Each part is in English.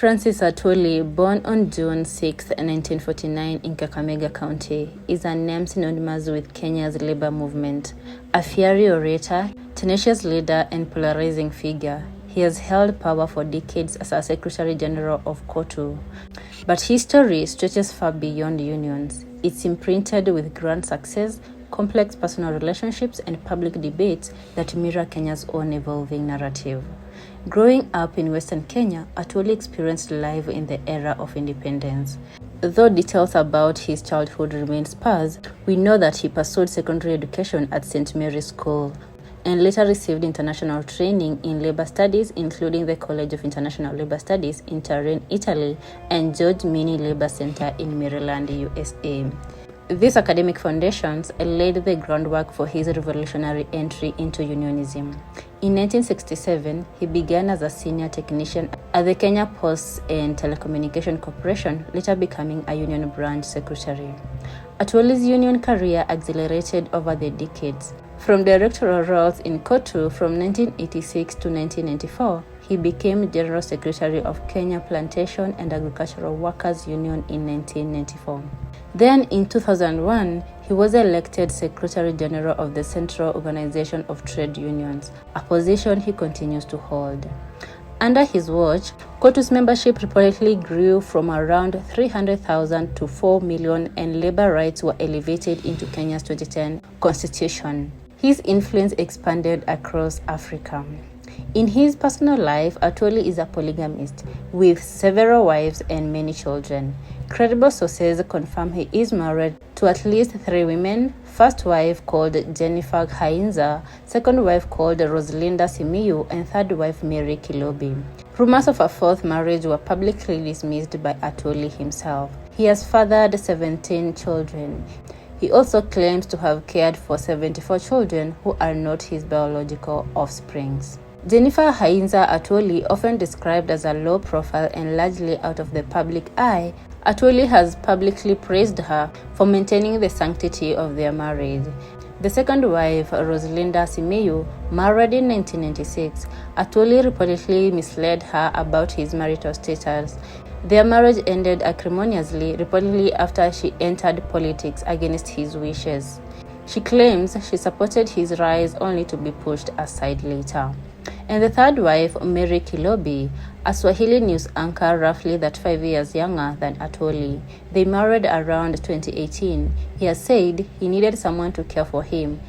Francis Atwoli, born on June 6, 1949 in Kakamega County, is a name synonymous with Kenya's labor movement. A fiery orator, tenacious leader, and polarizing figure, he has held power for decades as a Secretary General of KOTU. But his story stretches far beyond unions. It's imprinted with grand success, complex personal relationships, and public debates that mirror Kenya's own evolving narrative. Growing up in Western Kenya, Atwoli experienced life in the era of independence. Though details about his childhood remain sparse, we know that he pursued secondary education at St. Mary's School and later received international training in labor studies, including the College of International Labor Studies in Turin, Italy, and George Minnie Labor Center in Maryland, USA. These academic foundations laid the groundwork for his revolutionary entry into unionism. In 1967, he began as a senior technician at the Kenya Posts and Telecommunication Corporation, later becoming a union branch secretary. Atwoli's union career accelerated over the decades. From directorial roles in KOTU from 1986 to 1994, he became General Secretary of Kenya Plantation and Agricultural Workers Union in 1994. Then, in 2001, he was elected Secretary General of the Central Organization of Trade Unions, a position he continues to hold. Under his watch, KOTU's membership reportedly grew from around 300,000 to 4 million, and labor rights were elevated into Kenya's 2010 constitution. His influence expanded across Africa. In his personal life, Atwoli is a polygamist with several wives and many children. Credible sources confirm he is married to at least 3 women: first wife called Jennifer Hainza, second wife called Rosalinda Simiyu, and third wife Mary Kilobi. Rumors of a fourth marriage were publicly dismissed by Atwoli himself. He has fathered 17 children. He also claims to have cared for 74 children who are not his biological offsprings. Jennifer Hainza Atwoli, often described as a low profile and largely out of the public eye, Atwoli has publicly praised her for maintaining the sanctity of their marriage. The second wife, Rosalinda Simiyu, married in 1996, Atwoli reportedly misled her about his marital status. Their marriage ended acrimoniously, reportedly after she entered politics against his wishes. She claims she supported his rise only to be pushed aside later. And the third wife, Mary Kilobi, a Swahili news anchor roughly 5 years younger than Atwoli. They married around 2018. He has said he needed someone to care for him,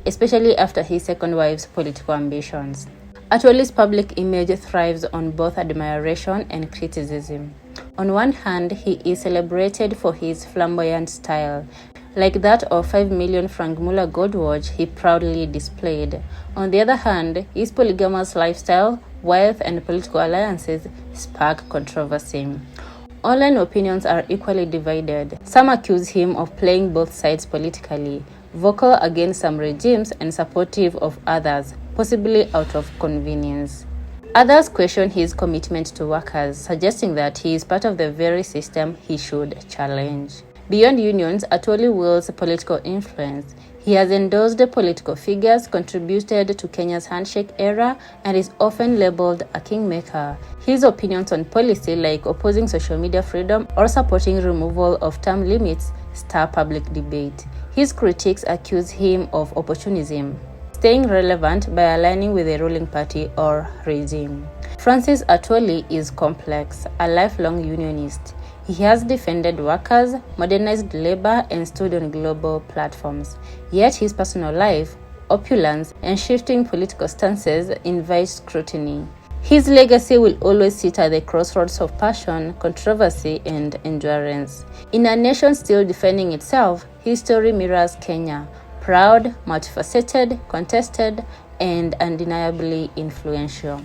especially after his second wife's political ambitions. Atwoli's public image thrives on both admiration and criticism. On one hand, he is celebrated for his flamboyant style, like that of 5 million franc Muller gold watch he proudly displayed. On the other hand, his polygamous lifestyle, wealth, and political alliances spark controversy. Online opinions are equally divided. Some accuse him of playing both sides politically, vocal against some regimes and supportive of others, possibly out of convenience. Others question his commitment to workers, suggesting that he is part of the very system he should challenge. Beyond unions, Atwoli wields political influence. He has endorsed political figures, contributed to Kenya's handshake era, and is often labeled a kingmaker. His opinions on policy, like opposing social media freedom or supporting removal of term limits, stir public debate. His critics accuse him of opportunism, staying relevant by aligning with the ruling party or regime. Francis Atwoli is complex, a lifelong unionist. He has defended workers, modernized labor, and stood on global platforms. Yet his personal life, opulence, and shifting political stances invite scrutiny. His legacy will always sit at the crossroads of passion, controversy, and endurance. In a nation still defending itself, his story mirrors Kenya, proud, multifaceted, contested, and undeniably influential.